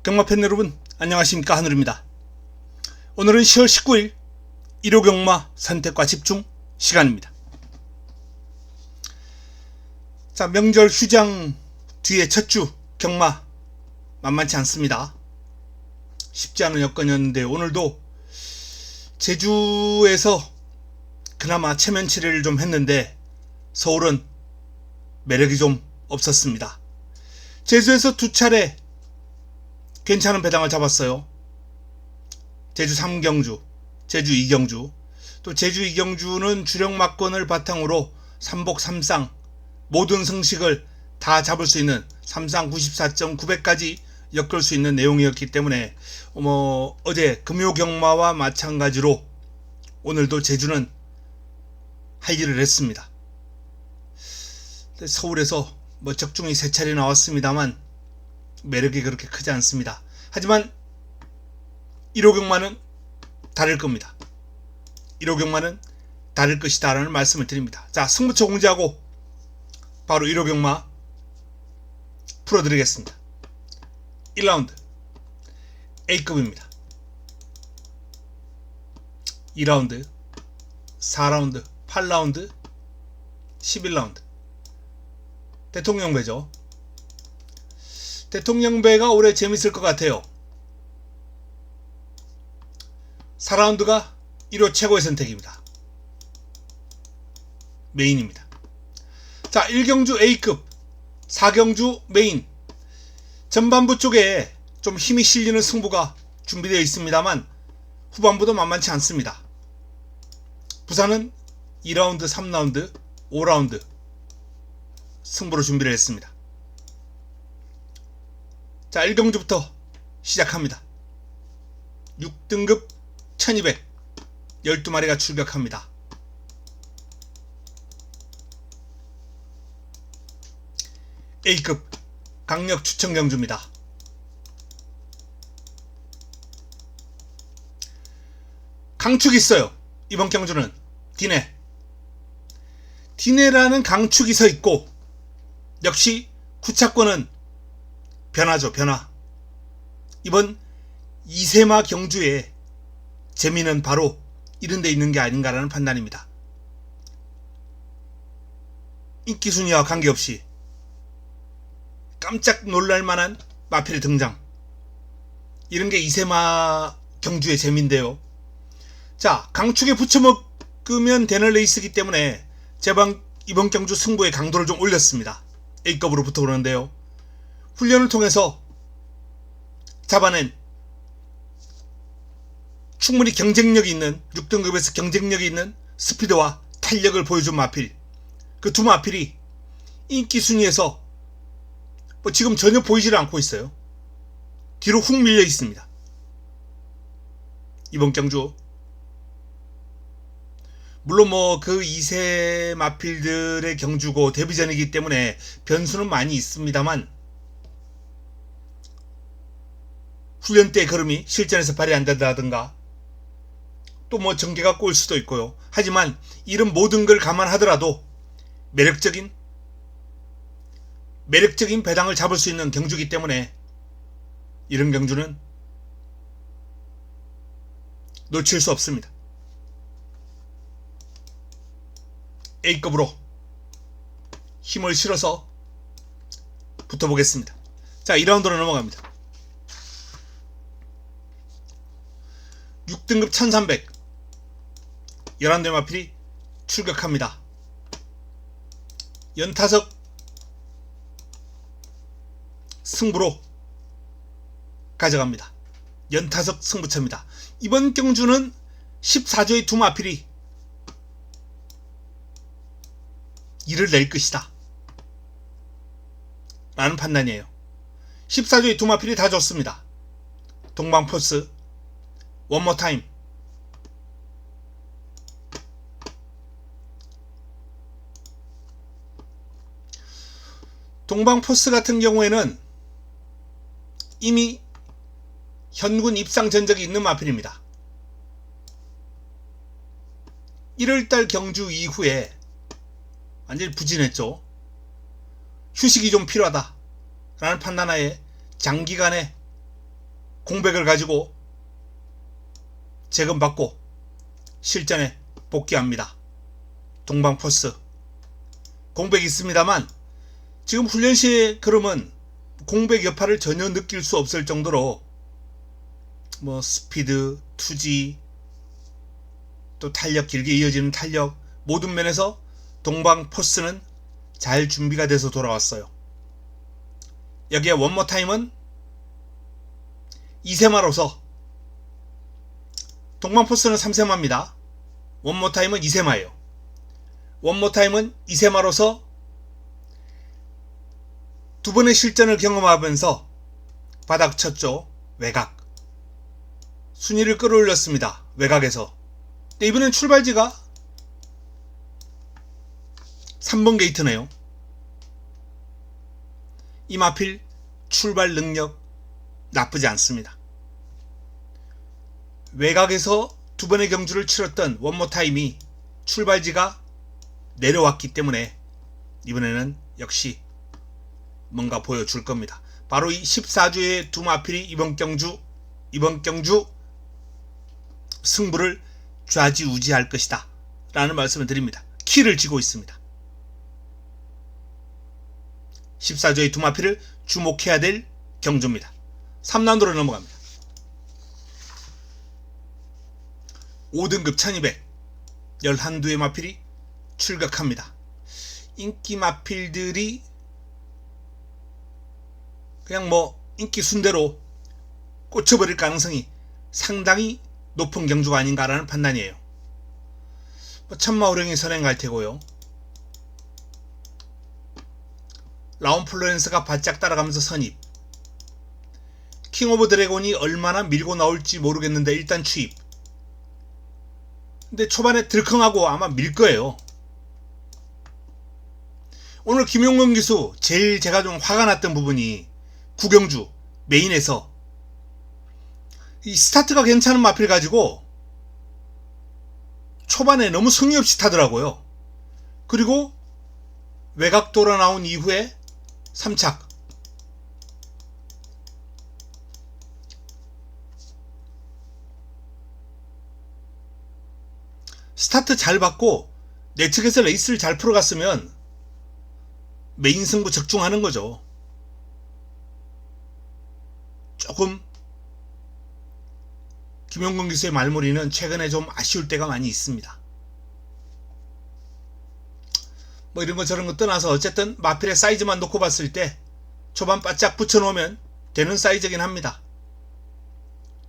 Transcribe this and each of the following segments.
경마팬 여러분 안녕하십니까, 한울입니다. 오늘은 10월 19일 일요경마 선택과 집중 시간입니다. 자, 명절 휴장 뒤에 첫 주 경마 만만치 않습니다. 쉽지 않은 여건이었는데 오늘도 제주에서 그나마 체면치레를 좀 했는데 서울은 매력이 좀 없었습니다. 제주에서 두 차례 괜찮은 배당을 잡았어요. 제주 3경주, 제주 2경주. 또 제주 2경주는 주력 막건을 바탕으로 삼복 3상 모든 승식을 다 잡을 수 있는 3상 94.900까지 엮을 수 있는 내용이었기 때문에 어제 금요경마와 마찬가지로 오늘도 제주는 할 일을 했습니다. 서울에서 적중이 3차례 나왔습니다만 매력이 그렇게 크지 않습니다. 하지만 1호경마는 다를 겁니다. 1호경마는 다를 것이다 라는 말씀을 드립니다. 자, 승부처 공지하고 바로 1호경마 풀어드리겠습니다. 1라운드 A급입니다. 2라운드 4라운드 8라운드 11라운드 대통령배죠. 대통령배가 올해 재밌을 것 같아요. 4라운드가 1호 최고의 선택입니다. 메인입니다. 자, 1경주 A급 4경주 메인 전반부 쪽에 좀 힘이 실리는 승부가 준비되어 있습니다만 후반부도 만만치 않습니다. 부산은 2라운드 3라운드 5라운드 승부로 준비를 했습니다. 자, 1경주부터 시작합니다. 6등급 1200 12마리가 출격합니다. A급 강력 추천 경주입니다. 강축이 있어요. 이번 경주는 디네라는 강축이 서 있고 역시 구차권은 변화죠. 변화. 이번 이세마 경주의 재미는 바로 이런 데 있는 게 아닌가라는 판단입니다. 인기순위와 관계없이 깜짝 놀랄만한 마필의 등장, 이런 게 이세마 경주의 재미인데요. 자, 강축에 붙여먹으면 되는 레이스이기 때문에 이번 경주 승부의 강도를 좀 올렸습니다. A급으로 붙어오는데요. 훈련을 통해서 잡아낸 충분히 경쟁력이 있는 6등급에서 경쟁력이 있는 스피드와 탄력을 보여준 마필, 그 두 마필이 인기 순위에서 지금 전혀 보이지를 않고 있어요. 뒤로 훅 밀려 있습니다. 이번 경주 물론 그 2세 마필들의 경주고 데뷔전이기 때문에 변수는 많이 있습니다만 훈련 때 걸음이 실전에서 발휘 안 된다든가 또 전개가 꼬일 수도 있고요. 하지만 이런 모든 걸 감안하더라도 매력적인 배당을 잡을 수 있는 경주이기 때문에 이런 경주는 놓칠 수 없습니다. A급으로 힘을 실어서 붙어보겠습니다. 자, 2라운드로 넘어갑니다. 6등급 1300 11대 마필이 출격합니다. 연타석 승부로 가져갑니다. 연타석 승부처입니다. 이번 경주는 14조의 두 마필이 일을 낼 것이다 라는 판단이에요. 14조의 두 마필이 다 좋습니다. 동방포스 원모타임, 동방포스 같은 경우에는 이미 현군 입상 전적이 있는 마필입니다. 1월달 경주 이후에 완전히 부진했죠. 휴식이 좀 필요하다 라는 판단하에 장기간의 공백을 가지고 재검받고 실전에 복귀합니다. 동방포스 공백이 있습니다만 지금 훈련 시에 그러면 공백 여파를 전혀 느낄 수 없을 정도로 뭐 스피드, 투지, 또 탄력, 길게 이어지는 탄력 모든 면에서 동방포스는 잘 준비가 돼서 돌아왔어요. 여기에 원모타임은 2세마로서 동방포스는 3세마입니다. 원모타임은 2세마예요. 원모타임은 2세마로서 두 번의 실전을 경험하면서 바닥 쳤죠. 외곽 순위를 끌어올렸습니다. 외곽에서. 근데 이번엔 출발지가 3번 게이트네요. 이 마필 출발 능력 나쁘지 않습니다. 외곽에서 두 번의 경주를 치렀던 원모타임이 출발지가 내려왔기 때문에 이번에는 역시 뭔가 보여줄 겁니다. 바로 이 14주의 두 마필이 이번 경주 승부를 좌지우지할 것이다 라는 말씀을 드립니다. 키를 쥐고 있습니다. 14조의 두 마필을 주목해야 될 경주입니다. 3라운드로 넘어갑니다. 5등급 1200 11두의 마필이 출격합니다. 인기 마필들이 그냥 뭐 인기 순대로 꽂혀버릴 가능성이 상당히 높은 경주가 아닌가라는 판단이에요. 천마호령이 선행 갈 테고요. 라온 플로렌스가 바짝 따라가면서 선입. 킹 오브 드래곤이 얼마나 밀고 나올지 모르겠는데 일단 추입. 근데 초반에 들컹하고 아마 밀 거예요. 오늘 김용건 기수 제일 제가 좀 화가 났던 부분이 구경주 메인에서 이 스타트가 괜찮은 마필 가지고 초반에 너무 성의 없이 타더라고요. 그리고 외곽 돌아 나온 이후에 3착 스타트 잘 받고 내 측에서 레이스를 잘 풀어갔으면 메인 승부 적중하는 거죠. 조금 김용건 기수의 말머리는 최근에 좀 아쉬울 때가 많이 있습니다. 뭐 이런 거 저런 거 떠나서 어쨌든 마필의 사이즈만 놓고 봤을 때 초반 바짝 붙여놓으면 되는 사이즈긴 합니다.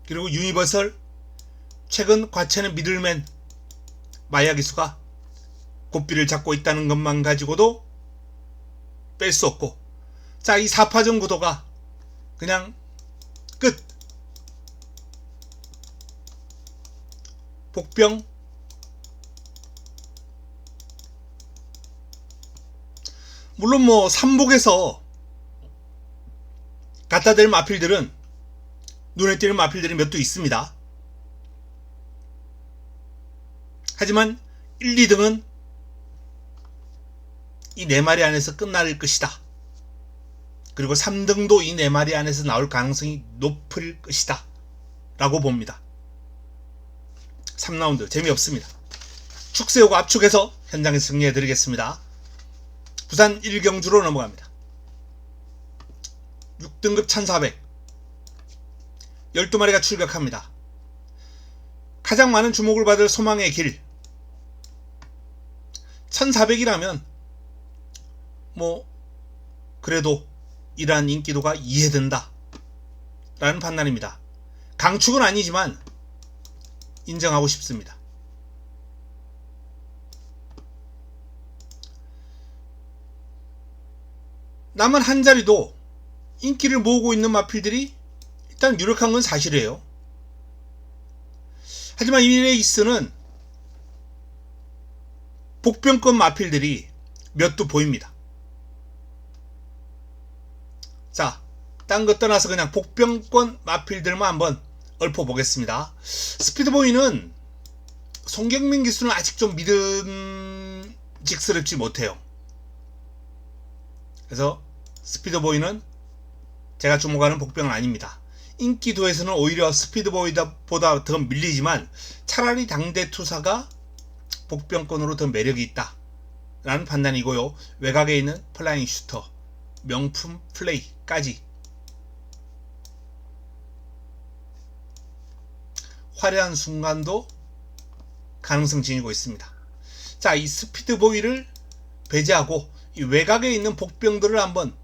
그리고 유니버설 최근 과체는 미들맨 마야 기수가 고삐를 잡고 있다는 것만 가지고도 뺄 수 없고, 자, 이 4파전 구도가 그냥 끝. 복병 물론 뭐 삼복에서 갖다 댈 마필들은 눈에 띄는 마필들이 몇 도 있습니다. 하지만 1, 2등은 이 4마리 안에서 끝날 것이다. 그리고 3등도 이 4마리 안에서 나올 가능성이 높을 것이다 라고 봅니다. 3라운드 재미없습니다. 축세우고 압축해서 현장에서 승리해 드리겠습니다. 부산 1경주로 넘어갑니다. 6등급 1400 12마리가 출격합니다. 가장 많은 주목을 받을 소망의 길 1400이라면 뭐 그래도 이러한 인기도가 이해된다 라는 판단입니다. 강축은 아니지만 인정하고 싶습니다. 남은 한 자리도 인기를 모으고 있는 마필들이 일단 유력한 건 사실이에요. 하지만 이 레이스는 복병권 마필들이 몇 두 보입니다. 자, 딴 거 떠나서 그냥 복병권 마필들만 한번 읊어보겠습니다. 스피드보이는 송경민 기수는 아직 좀 믿음직스럽지 못해요. 그래서 스피드보이는 제가 주목하는 복병은 아닙니다. 인기도에서는 오히려 스피드보이보다 더 밀리지만 차라리 당대투사가 복병권으로 더 매력이 있다 라는 판단이고요. 외곽에 있는 플라잉 슈터, 명품 플레이까지 화려한 순간도 가능성 지니고 있습니다. 자, 이 스피드보이를 배제하고 이 외곽에 있는 복병들을 한번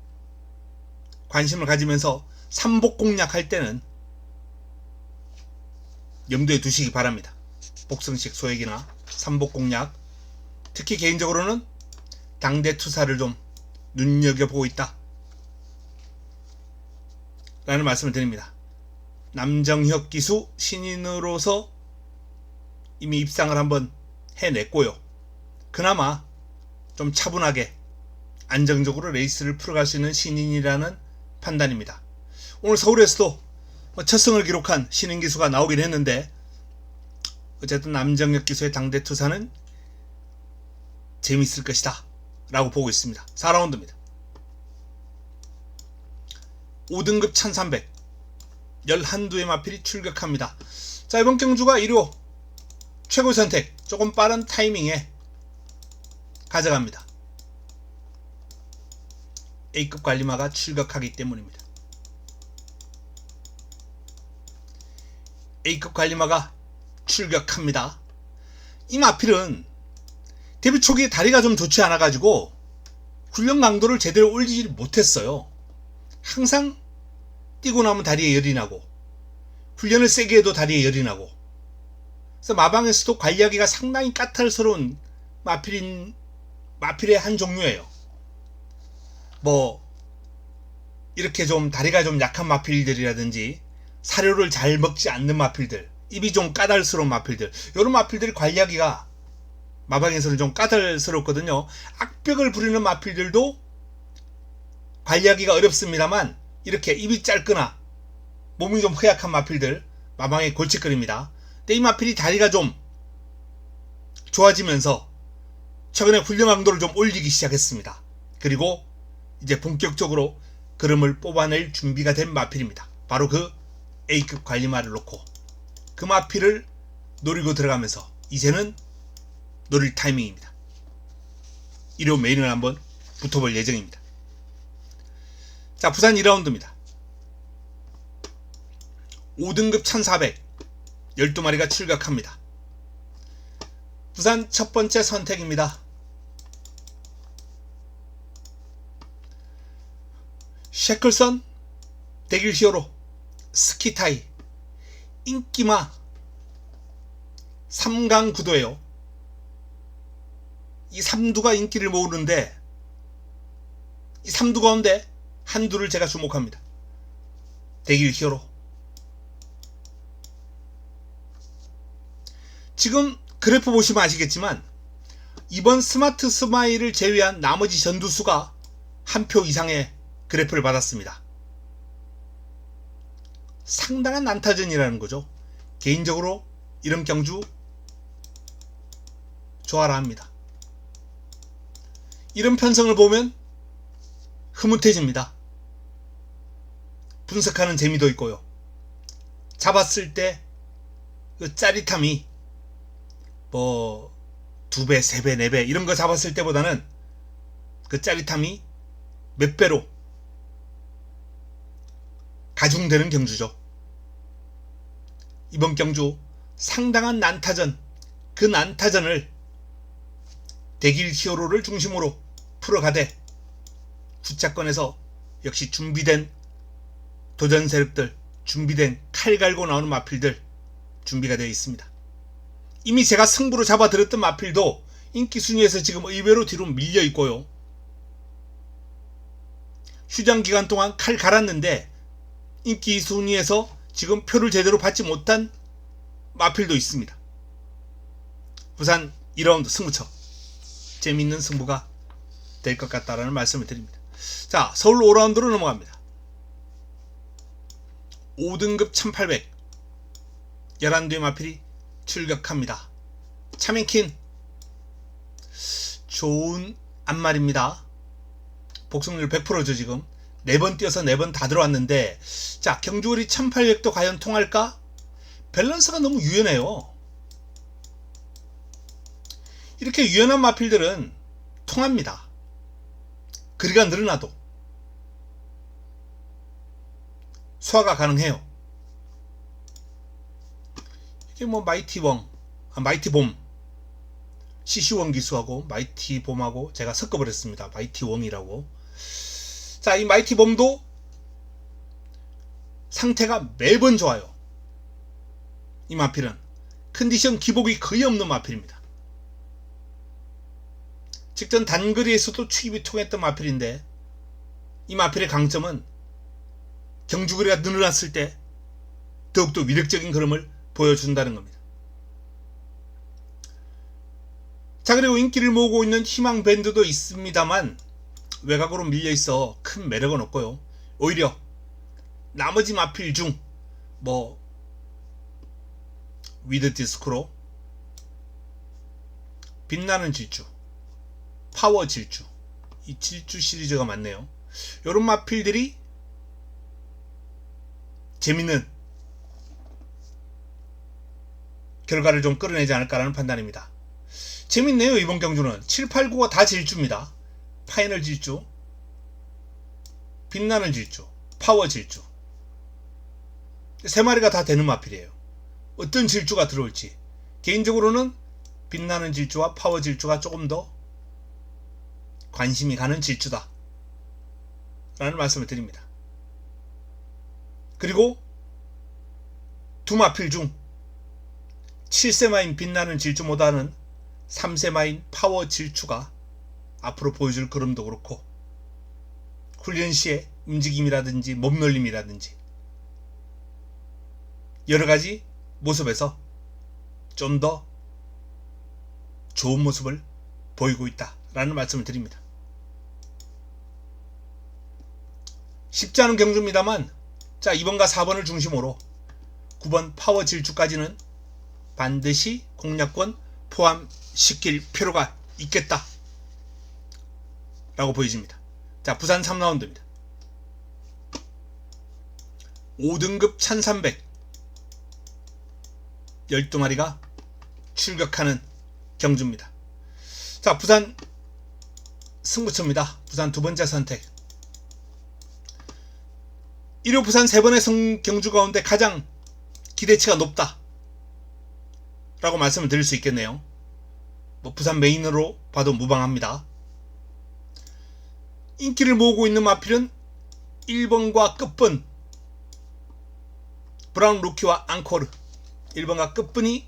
관심을 가지면서 삼복 공략할 때는 염두에 두시기 바랍니다. 복성식 소액이나 삼복 공략, 특히 개인적으로는 당대투사를 좀 눈여겨보고 있다 라는 말씀을 드립니다. 남정혁 기수 신인으로서 이미 입상을 한번 해냈고요. 그나마 좀 차분하게 안정적으로 레이스를 풀어갈 수 있는 신인이라는 판단입니다. 오늘 서울에서도 첫 승을 기록한 신인 기수가 나오긴 했는데 어쨌든 남정혁 기수의 당대투사는 재밌을 것이다 라고 보고 있습니다. 4라운드입니다. 5등급 1300 11두의 마필이 출격합니다. 자, 이번 경주가 1호 최고 선택, 조금 빠른 타이밍에 가져갑니다. A급 관리마가 출격하기 때문입니다. A급 관리마가 출격합니다. 이 마필은 데뷔 초기에 다리가 좀 좋지 않아 가지고 훈련 강도를 제대로 올리지 못했어요. 항상 뛰고 나면 다리에 열이 나고 훈련을 세게 해도 다리에 열이 나고, 그래서 마방에서도 관리하기가 상당히 까탈스러운 마필의 한 종류예요. 뭐 이렇게 좀 다리가 좀 약한 마필들이라든지 사료를 잘 먹지 않는 마필들, 입이 좀 까달스러운 마필들, 이런 마필들이 관리하기가 마방에서는 좀 까탈스럽거든요. 악벽을 부리는 마필들도 관리하기가 어렵습니다만 이렇게 입이 짧거나 몸이 좀 허약한 마필들 마방에 골칫거립니다. 근데 이 마필이 다리가 좀 좋아지면서 최근에 훈련 강도를 좀 올리기 시작했습니다. 그리고 이제 본격적으로 걸음을 뽑아낼 준비가 된 마필입니다. 바로 그 A급 관리마를 놓고 그 마필을 노리고 들어가면서 이제는 노릴 타이밍입니다. 1호 메인을 한번 붙어볼 예정입니다. 자, 부산 2라운드입니다. 5등급 1400 12마리가 출격합니다. 부산 첫 번째 선택입니다. 셰클선 대길 히어로 스키타이 인기마 3강 구도예요. 이 3두가 인기를 모으는데 이 3두 가운데 한두를 제가 주목합니다. 대길 히어로. 지금 그래프 보시면 아시겠지만 이번 스마트 스마일을 제외한 나머지 전두수가 한 표 이상의 그래프를 받았습니다. 상당한 난타전이라는 거죠. 개인적으로 이런 경주 좋아라 합니다. 이런 편성을 보면 흐뭇해집니다. 분석하는 재미도 있고요. 잡았을 때 그 짜릿함이 뭐 2배, 3배, 4배 이런 거 잡았을 때보다는 그 짜릿함이 몇 배로 가중되는 경주죠. 이번 경주 상당한 난타전, 그 난타전을 대길 히어로를 중심으로 풀어가되 주차권에서 역시 준비된 도전 세력들, 준비된 칼 갈고 나오는 마필들 준비가 되어 있습니다. 이미 제가 승부로 잡아들었던 마필도 인기 순위에서 지금 의외로 뒤로 밀려 있고요. 휴장 기간 동안 칼 갈았는데 인기 순위에서 지금 표를 제대로 받지 못한 마필도 있습니다. 부산 2라운드 승부처 재미있는 승부가 될 것 같다라는 말씀을 드립니다. 자, 서울 5라운드로 넘어갑니다. 5등급 1800 11두의 마필이 출격합니다. 차밍킨 좋은 안말입니다. 복승률 100%죠. 지금 4번 뛰어서 4번 다 들어왔는데, 자, 경주거리 1800도 과연 통할까? 밸런스가 너무 유연해요. 이렇게 유연한 마필들은 통합니다. 거리가 늘어나도 소화가 가능해요. 이게 뭐 마이티봄 CC1 기수하고 마이티봄하고 제가 섞어버렸습니다. 마이티웜이라고. 자, 이 마이티봄도 상태가 매번 좋아요. 이 마필은 컨디션 기복이 거의 없는 마필입니다. 직전 단거리에서도 추입이 통했던 마필인데, 이 마필의 강점은 경주거리가 늘어났을 때 더욱더 위력적인 흐름을 보여준다는 겁니다. 자, 그리고 인기를 모으고 있는 희망밴드도 있습니다만 외곽으로 밀려있어 큰 매력은 없고요. 오히려 나머지 마필 중 위드 디스크로 빛나는 질주, 파워 질주, 이 질주 시리즈가 많네요. 이런 마필들이 재밌는 결과를 좀 끌어내지 않을까라는 판단입니다. 재밌네요. 이번 경주는 7, 8, 9가 다 질주입니다. 파이널 질주, 빛나는 질주, 파워 질주, 3마리가 다 되는 마필이에요. 어떤 질주가 들어올지 개인적으로는 빛나는 질주와 파워 질주가 조금 더 관심이 가는 질주다 라는 말씀을 드립니다. 그리고 두 마필 중 7세마인 빛나는 질주보다는 3세마인 파워 질주가 앞으로 보여줄 그림도 그렇고 훈련 시의 움직임이라든지 몸놀림이라든지 여러가지 모습에서 좀 더 좋은 모습을 보이고 있다 라는 말씀을 드립니다. 쉽지 않은 경주입니다만, 자, 2번과 4번을 중심으로 9번 파워 질주까지는 반드시 공략권 포함시킬 필요가 있겠다 라고 보여집니다. 자, 부산 3라운드입니다. 5등급 1300 12마리가 출격하는 경주입니다. 자, 부산 승부처입니다. 부산 두 번째 선택. 1호 부산 3번의 경주 가운데 가장 기대치가 높다 라고 말씀을 드릴 수 있겠네요. 부산 메인으로 봐도 무방합니다. 인기를 모으고 있는 마필은 1번과 끝번 브라운 루키와 앙코르 1번과 끝번이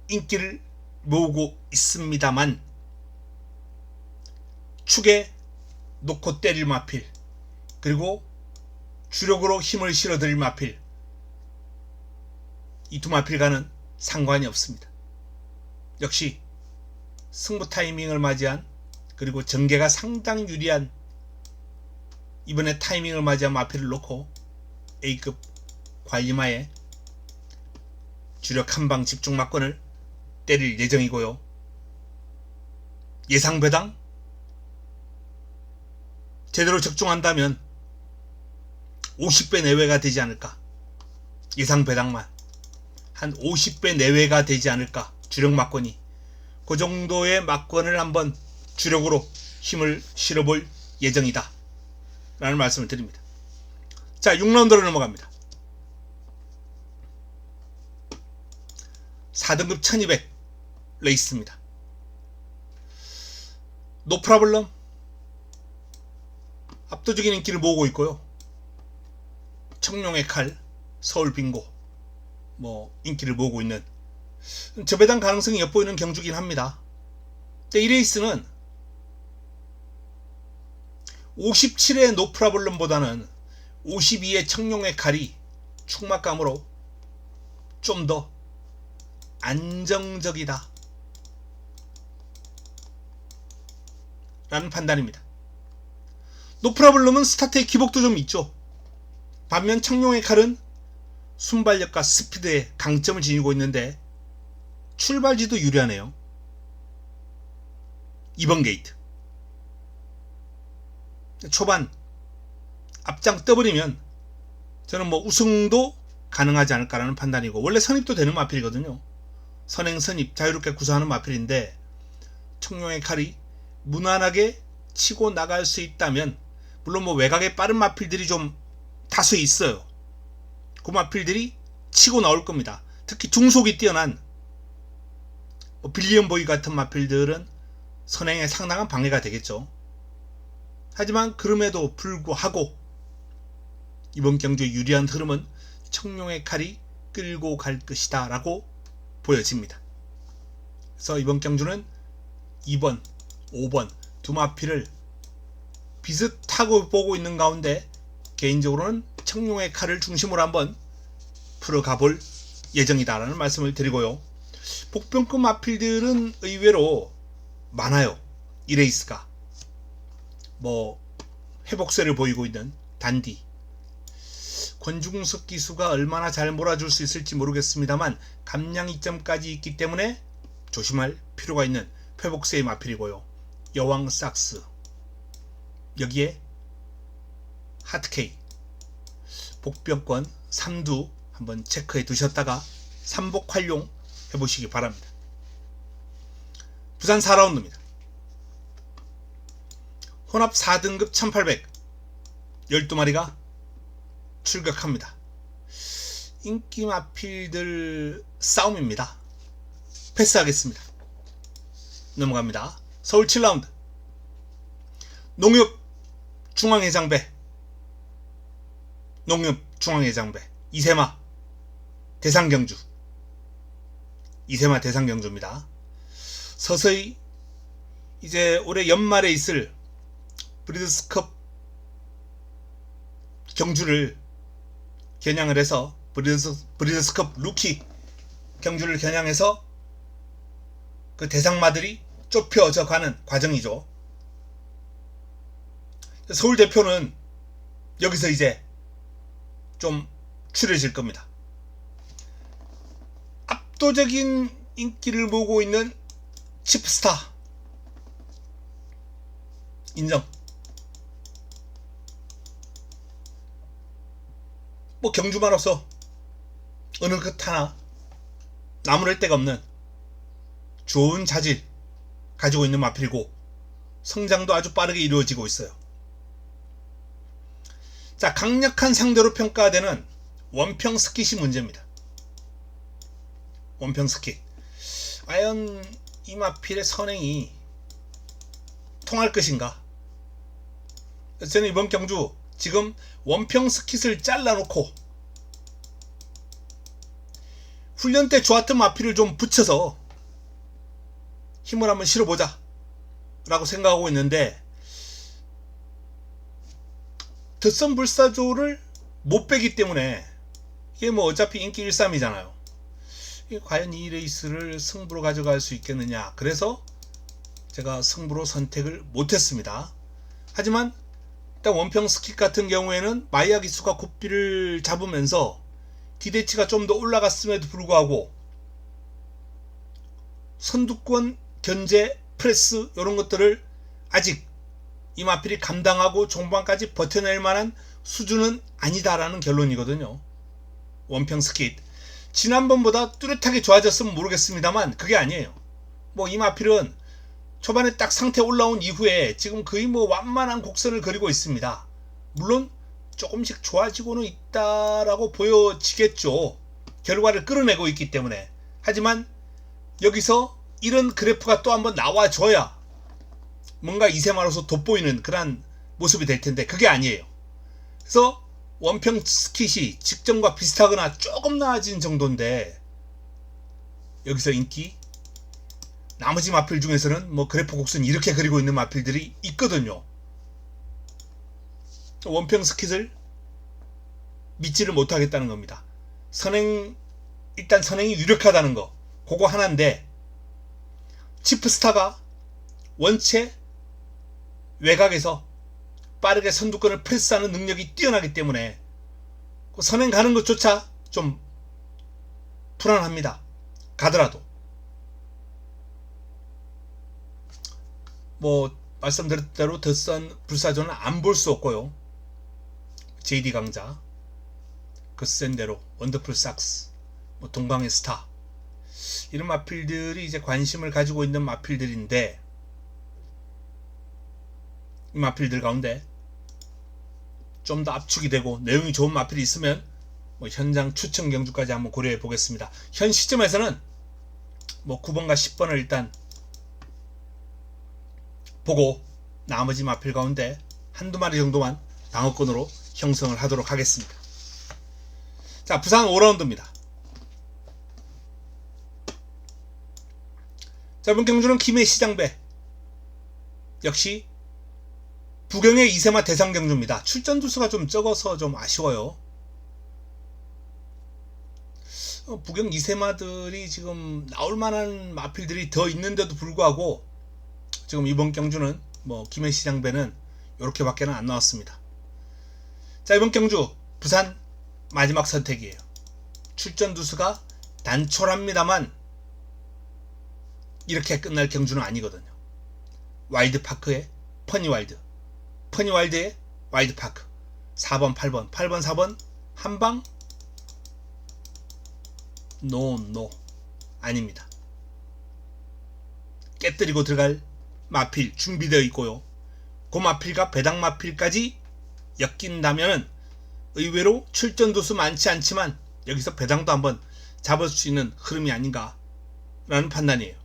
인기를 모으고 있습니다만, 축에 놓고 때릴 마필, 그리고 주력으로 힘을 실어드릴 마필, 이 두 마필과는 상관이 없습니다. 역시 승부 타이밍을 맞이한, 그리고 전개가 상당히 유리한 이번에 타이밍을 맞이한 마필을 놓고 A급 관리마에 주력 한방 집중 막권을 때릴 예정이고요. 예상 배당 제대로 적중한다면 50배 내외가 되지 않을까. 예상 배당만 한 50배 내외가 되지 않을까. 주력 막권이 그 정도의 막권을 한번 주력으로 힘을 실어볼 예정이다 라는 말씀을 드립니다. 자, 6라운드로 넘어갑니다. 4등급 1200 레이스입니다. 노프라블럼 압도적인 인기를 모으고 있고요. 청룡의 칼, 서울 빙고 인기를 모으고 있는 저배당 가능성이 엿보이는 경주긴 합니다. 근데 이 레이스는 57의 노프라블럼보다는 52의 청룡의 칼이 축막감으로 좀 더 안정적이다 라는 판단입니다. 노프라블럼은 스타트의 기복도 좀 있죠. 반면 청룡의 칼은 순발력과 스피드에 강점을 지니고 있는데 출발지도 유리하네요. 2번 게이트 초반 앞장 떠버리면 저는 뭐 우승도 가능하지 않을까라는 판단이고, 원래 선입도 되는 마필이거든요. 선행 선입 자유롭게 구사하는 마필인데 청룡의 칼이 무난하게 치고 나갈 수 있다면, 물론 뭐 외곽에 빠른 마필들이 좀 다수 있어요. 그 마필들이 치고 나올 겁니다. 특히 중속이 뛰어난 빌리언 보이 같은 마필들은 선행에 상당한 방해가 되겠죠. 하지만 그럼에도 불구하고 이번 경주의 유리한 흐름은 청룡의 칼이 끌고 갈 것이다 라고 보여집니다. 그래서 이번 경주는 2번, 5번 두 마필을 비슷하고 보고 있는 가운데 개인적으로는 청룡의 칼을 중심으로 한번 풀어가 볼 예정이다 라는 말씀을 드리고요. 복병급 마필들은 의외로 많아요. 이 레이스가 뭐 회복세를 보이고 있는 단디, 권중석 기수가 얼마나 잘 몰아줄 수 있을지 모르겠습니다만 감량 이점까지 있기 때문에 조심할 필요가 있는 회복세의 마필이고요. 여왕 삭스, 여기에 하트케이, 복병권 3두 한번 체크해 두셨다가 삼복 활용 해보시기 바랍니다. 부산 4라운드입니다. 혼합 4등급 1800 12마리가 출격합니다. 인기 마필들 싸움입니다. 패스하겠습니다. 넘어갑니다. 서울 7라운드 농협 중앙해장배, 농협 중앙해장배 이세마 대상경주, 이세마 대상경주입니다. 서서히 이제 올해 연말에 있을 브리드스컵 경주를 겨냥을 해서, 브리드스컵 루키 경주를 겨냥해서 그 대상마들이 좁혀져 가는 과정이죠. 서울 대표는 여기서 이제 좀 추려질 겁니다. 압도적인 인기를 모으고 있는 치프스타 인정. 뭐 경주마로서 어느 것 하나 나무랄 데가 없는 좋은 자질 가지고 있는 마필이고 성장도 아주 빠르게 이루어지고 있어요. 자, 강력한 상대로 평가되는 원평 스킷이 문제입니다. 원평 스킷. 과연 이 마필의 선행이 통할 것인가? 저는 이번 경주 지금 원평 스킷을 잘라놓고 훈련 때 좋았던 마필을 좀 붙여서 힘을 한번 실어보자 라고 생각하고 있는데, 덧선 불사조를 못 빼기 때문에 이게 뭐 어차피 인기 1-3이잖아요. 과연 이 레이스를 승부로 가져갈 수 있겠느냐. 그래서 제가 승부로 선택을 못했습니다. 하지만 일단 원평 스킷 같은 경우에는 마이야 기수가 곱비를 잡으면서 기대치가 좀 더 올라갔음에도 불구하고 선두권 견제, 프레스 이런 것들을 아직 이 마필이 감당하고 종반까지 버텨낼 만한 수준은 아니다라는 결론이거든요. 원평 스킷 지난번보다 뚜렷하게 좋아졌으면 모르겠습니다만 그게 아니에요. 뭐 이 마필은 초반에 딱 상태 올라온 이후에 지금 거의 뭐 완만한 곡선을 그리고 있습니다. 물론 조금씩 좋아지고는 있다라고 보여지겠죠. 결과를 끌어내고 있기 때문에. 하지만 여기서 이런 그래프가 또 한번 나와줘야 뭔가 이세마로서 돋보이는 그런 모습이 될 텐데 그게 아니에요. 그래서 원평 스킷이 직전과 비슷하거나 조금 나아진 정도인데 여기서 인기, 나머지 마필 중에서는 뭐 그래프 곡선 이렇게 그리고 있는 마필들이 있거든요. 원평 스킷을 믿지를 못하겠다는 겁니다. 일단 선행이 유력하다는 거 그거 하나인데, 치프스타가 원체 외곽에서 빠르게 선두권을 프레스하는 능력이 뛰어나기 때문에 그 선행 가는 것조차 좀 불안합니다. 가더라도 뭐 말씀드린 대로 덧선 불사조는 안 볼 수 없고요. JD 강자, 거센대로, 원더풀 삭스, 뭐 동방의 스타, 이런 마필들이 이제 관심을 가지고 있는 마필들인데, 이 마필들 가운데 좀 더 압축이 되고 내용이 좋은 마필이 있으면 뭐 현장 추천 경주까지 한번 고려해 보겠습니다. 현 시점에서는 뭐 9번과 10번을 일단 보고 나머지 마필 가운데 한두 마리 정도만 방어권으로 형성을 하도록 하겠습니다. 자, 부산 5라운드입니다. 자, 이번 경주는 김해 시장배, 역시 부경의 이세마 대상 경주입니다. 출전 두수가 좀 적어서 좀 아쉬워요. 부경 이세마들이 지금 나올 만한 마필들이 더 있는데도 불구하고 지금 이번 경주는 뭐 김해 시장배는 이렇게 밖에는 안 나왔습니다. 자, 이번 경주 부산 마지막 선택이에요. 출전 두수가 단촐합니다만 이렇게 끝날 경주는 아니거든요. 와일드파크의 퍼니와일드, 퍼니와일드의 와일드파크, 4번 8번 8번 4번 한방 노 아닙니다. 깨뜨리고 들어갈 마필 준비되어 있고요. 그 마필과 배당 마필까지 엮인다면 의외로 출전 두수 많지 않지만 여기서 배당도 한번 잡을 수 있는 흐름이 아닌가 라는 판단이에요.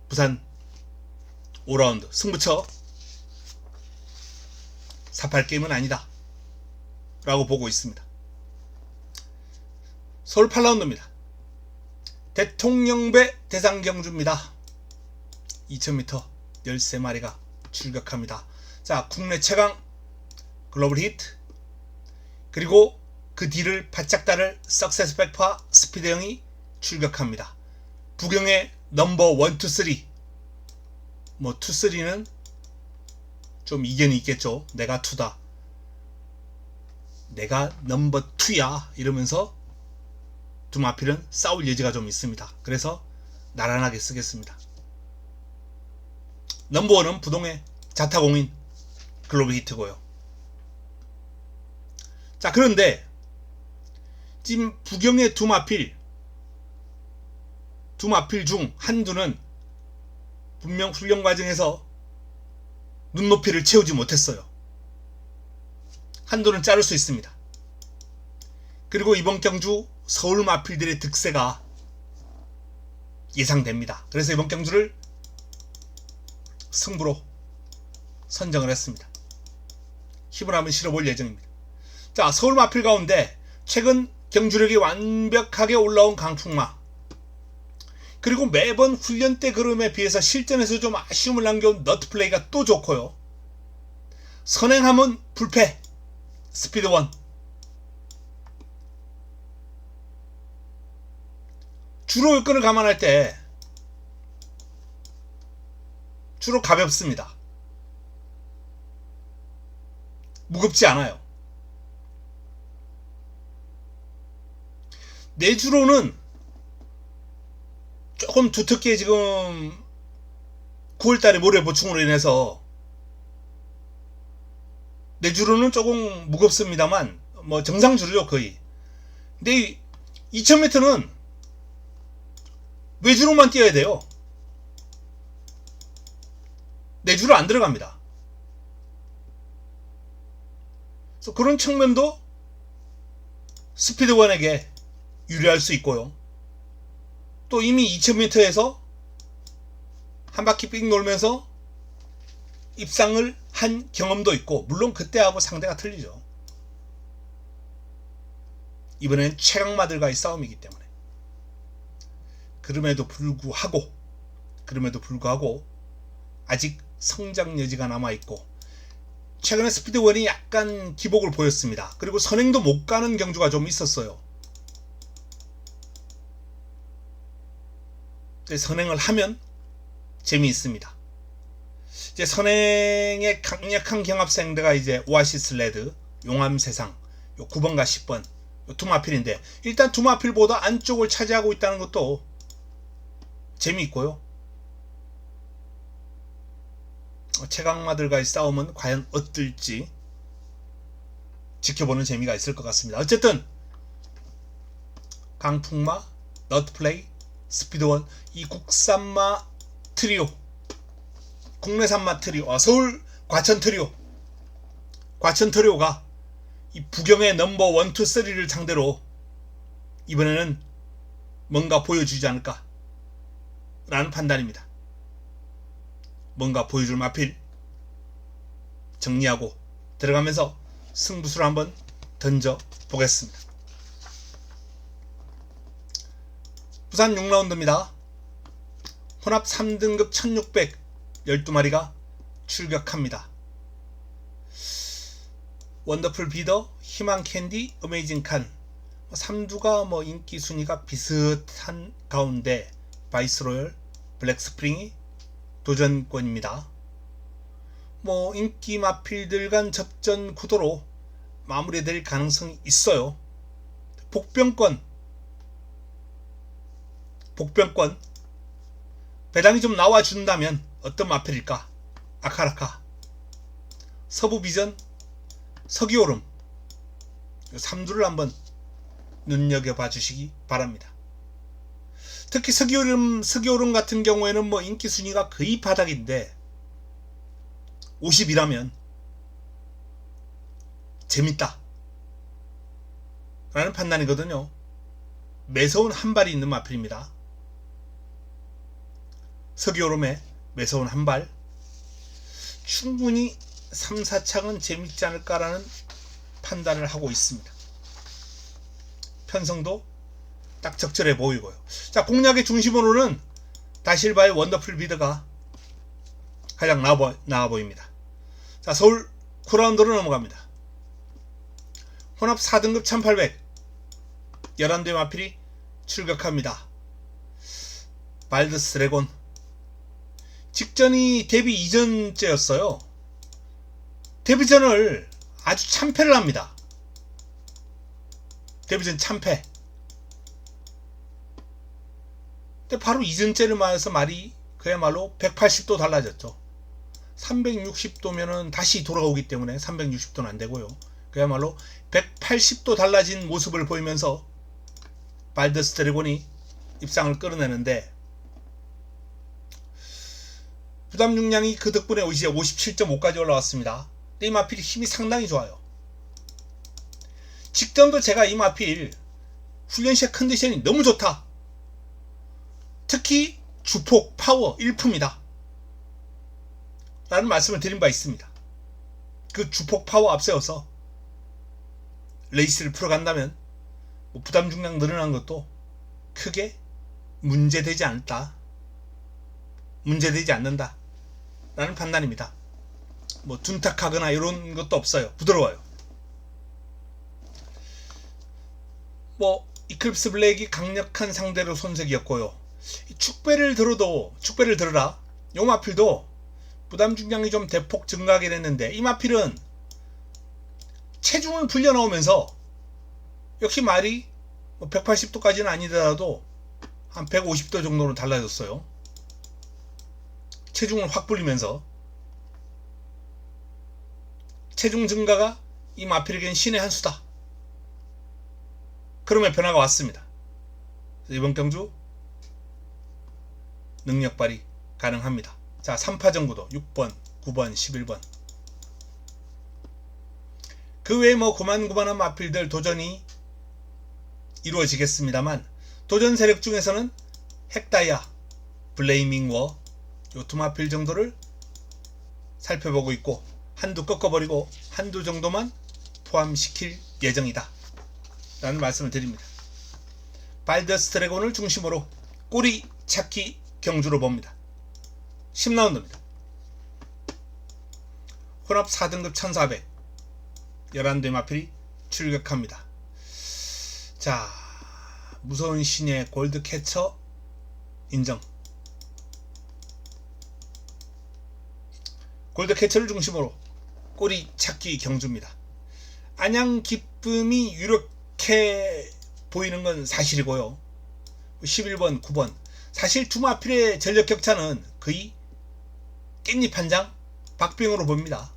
부산 5라운드 승부처 48게임은 아니다 라고 보고 있습니다. 서울 8라운드입니다. 대통령배 대상 경주입니다. 2000m 13마리가 출격합니다. 자, 국내 최강 글로벌 히트, 그리고 그 뒤를 바짝 따를 석세스 백파 스피드형이 출격합니다. 부경의 넘버 1, 2, 3, 뭐 2, 3는 좀 이견이 있겠죠. 내가 2다, 내가 넘버 2야 이러면서 두 마필은 싸울 여지가 좀 있습니다. 그래서 나란하게 쓰겠습니다. 넘버 1은 부동의 자타공인 글로벌 히트고요. 자, 그런데 지금 부경의 두 마필 중 한두는 분명 훈련 과정에서 눈높이를 채우지 못했어요. 한두는 자를 수 있습니다. 그리고 이번 경주 서울 마필들의 득세가 예상됩니다. 그래서 이번 경주를 승부로 선정을 했습니다. 힘을 한번 실어볼 예정입니다. 자, 서울 마필 가운데 최근 경주력이 완벽하게 올라온 강풍마, 그리고 매번 훈련 때 그름에 비해서 실전에서 좀 아쉬움을 남겨온 너트플레이가 또 좋고요. 선행하면 불패 스피드1, 주로 여건을 감안할 때 주로 가볍습니다. 무겁지 않아요. 내주로는 조금 두텁게 지금 9월달에 모래 보충으로 인해서 내주로는 조금 무겁습니다만 뭐 정상 주로죠 거의. 근데 2000m는 외주로만 뛰어야 돼요. 내주로 안 들어갑니다. 그래서 그런 측면도 스피드1에게 유리할 수 있고요. 또 이미 2000m에서 한 바퀴 삑 놀면서 입상을 한 경험도 있고, 물론 그때하고 상대가 틀리죠. 이번엔 최강마들과의 싸움이기 때문에. 그럼에도 불구하고 아직 성장 여지가 남아있고, 최근에 스피드1이 약간 기복을 보였습니다. 그리고 선행도 못 가는 경주가 좀 있었어요. 선행을 하면 재미있습니다. 이제 선행의 강력한 경합상대가 이제 오아시스 레드, 용암세상, 요 9번과 10번, 요 투마필인데, 일단 투마필보다 안쪽을 차지하고 있다는 것도 재미있고요. 최강마들과의 싸움은 과연 어떨지 지켜보는 재미가 있을 것 같습니다. 어쨌든 강풍마, 너트플레이, 스피드원, 이 국산마 트리오, 국내산마 트리오, 서울 과천 트리오, 과천 트리오가 이 부경의 넘버 1, 2, 3를 상대로 이번에는 뭔가 보여주지 않을까 라는 판단입니다. 뭔가 보여줄 마필 정리하고 들어가면서 승부수를 한번 던져 보겠습니다. 부산 6라운드입니다. 혼합 3등급 1600 12마리가 출격합니다. 원더풀 비더, 희망 캔디, 어메이징 칸, 3두가 인기 순위가 비슷한 가운데 바이스로열, 블랙 스프링이 도전권입니다. 인기 마필들 간 접전 구도로 마무리될 가능성이 있어요. 복병권 배당이 좀 나와준다면 어떤 마필일까? 아카라카, 서부비전, 서기오름, 3두를 한번 눈여겨봐 주시기 바랍니다. 특히 서기오름 같은 경우에는 인기 순위가 거의 바닥인데 50이라면 재밌다 라는 판단이거든요. 매서운 한발이 있는 마필입니다. 서기오름에 매서운 한발, 충분히 3, 4창은 재밌지 않을까라는 판단을 하고 있습니다. 편성도 딱 적절해 보이고요. 자, 공략의 중심으로는 다실바의 원더풀 비드가 가장 나아 보입니다. 자, 서울 9라운드로 넘어갑니다. 혼합 4등급 1800 11대 마필이 출격합니다. 발드스 드래곤, 직전이 데뷔 이전째였어요. 데뷔전을 아주 참패를 합니다. 데뷔전 참패. 근데 바로 이전째를 맞아서 말이 그야말로 180도 달라졌죠. 360도면은 다시 돌아오기 때문에 360도는 안 되고요. 그야말로 180도 달라진 모습을 보이면서 발더스 드래곤이 입상을 끌어내는데, 부담 중량이 그 덕분에 이제 57.5까지 올라왔습니다. 이 마필 힘이 상당히 좋아요. 직전도 제가 이 마필 훈련 시작 컨디션이 너무 좋다, 특히 주폭 파워 일품이다 라는 말씀을 드린 바 있습니다. 그 주폭 파워 앞세워서 레이스를 풀어간다면 부담 중량 늘어난 것도 크게 문제되지 않는다 라는 판단입니다. 둔탁하거나 이런 것도 없어요. 부드러워요. 이클립스 블랙이 강력한 상대로 손색이었고요. 축배를 들어라 요 마필도 부담 중량이 좀 대폭 증가하게 됐는데, 이 마필은 체중을 불려 나오면서 역시 말이 180도까지는 아니더라도 한 150도 정도는 달라졌어요. 체중을 확 불리면서 체중 증가가 이 마필에겐 신의 한 수다. 그러면 변화가 왔습니다. 이번 경주 능력 발휘 가능합니다. 자, 3파전 구도 6번, 9번, 11번. 그 외에 고만고만한 마필들 도전이 이루어지겠습니다만, 도전 세력 중에서는 핵다이아, 블레이밍 워, 요 두 마필 정도를 살펴보고 있고, 한두 꺾어버리고 한두 정도만 포함시킬 예정이다 라는 말씀을 드립니다. 발더스 드래곤을 중심으로 꼬리 찾기 경주로 봅니다. 10라운드입니다. 혼합 4등급 1400 11대 마필이 출격합니다. 자, 무서운 신의 골드캐쳐 인정. 골드캐쳐를 중심으로 꼬리 찾기 경주입니다. 안양 기쁨이 유력해 보이는 건 사실이고요. 11번, 9번. 사실 두 마필의 전력 격차는 거의 깻잎 한 장 박빙으로 봅니다.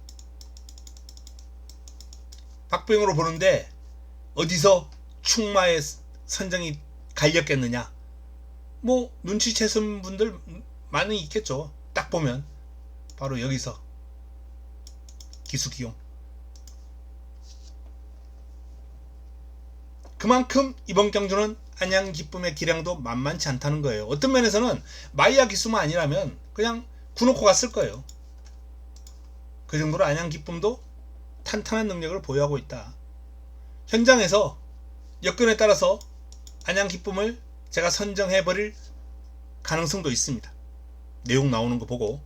박병으로 보는데 어디서 충마의 선정이 갈렸겠느냐. 뭐 눈치채신 분들 많이 있겠죠. 딱 보면 바로 여기서 기수기용. 그만큼 이번 경주는 안양 기쁨의 기량도 만만치 않다는 거예요. 어떤 면에서는 마이야 기수만 아니라면 그냥 구놓고 갔을 거예요. 그 정도로 안양 기쁨도 탄탄한 능력을 보유하고 있다. 현장에서 여건에 따라서 안양 기쁨을 제가 선정해버릴 가능성도 있습니다. 내용 나오는 거 보고.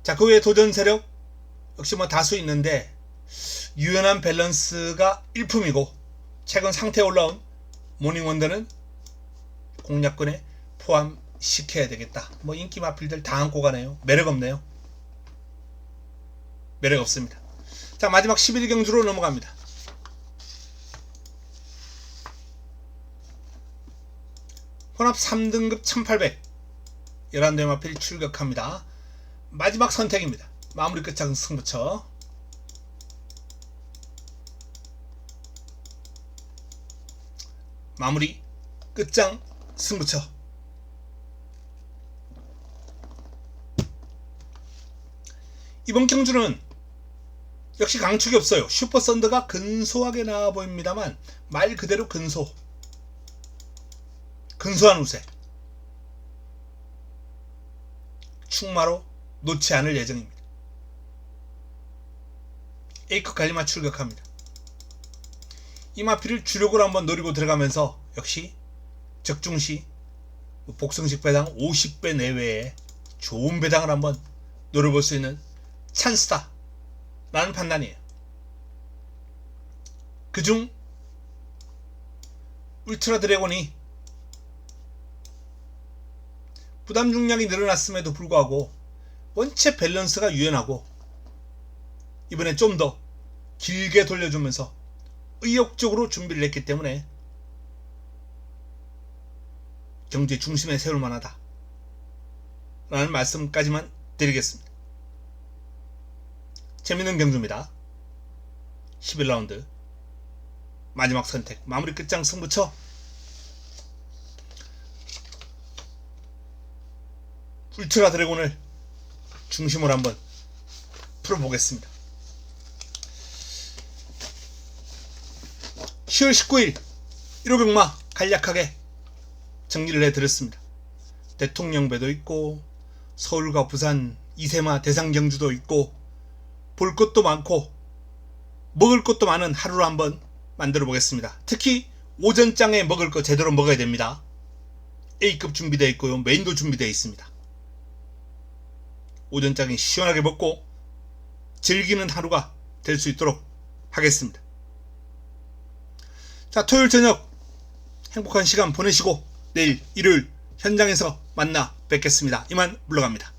자, 그 외에 도전 세력 역시 뭐 다수 있는데 유연한 밸런스가 일품이고 최근 상태에 올라온 모닝원더는 공략권에 포함시켜야 되겠다. 뭐 인기 마필들 다 안고 가네요. 매력 없네요. 매력 없습니다. 자, 마지막 11경주로 넘어갑니다. 혼합 3등급 1800 11대 마필 출격합니다. 마지막 선택입니다. 마무리 끝장 승부처. 마무리 끝장 승부처. 이번 경주는 역시 강축이 없어요. 슈퍼 썬더가 근소하게 나와 보입니다만 말 그대로 근소한 우세. 충마로 놓지 않을 예정입니다. A급 갈리마 출격합니다. 이 마필을 주력으로 한번 노리고 들어가면서 역시 적중시 복성식 배당 50배 내외의 좋은 배당을 한번 노려볼 수 있는 찬스다 라는 판단이에요. 그중 울트라 드래곤이 부담 중량이 늘어났음에도 불구하고 원체 밸런스가 유연하고 이번에 좀 더 길게 돌려주면서 의욕적으로 준비를 했기 때문에 경주의 중심에 세울 만하다 라는 말씀까지만 드리겠습니다. 재밌는 경주입니다. 11라운드 마지막 선택 마무리 끝장 승부처. 울트라 드래곤을 중심으로 한번 풀어보겠습니다. 10월 19일 1호병마 간략하게 정리를 해드렸습니다. 대통령배도 있고 서울과 부산 이세마 대상경주도 있고 볼 것도 많고 먹을 것도 많은 하루를 한번 만들어 보겠습니다. 특히 오전장에 먹을 거 제대로 먹어야 됩니다. A급 준비되어 있고요. 메인도 준비되어 있습니다. 오전장에 시원하게 먹고 즐기는 하루가 될 수 있도록 하겠습니다. 자, 토요일 저녁 행복한 시간 보내시고 내일 일요일 현장에서 만나 뵙겠습니다. 이만 물러갑니다.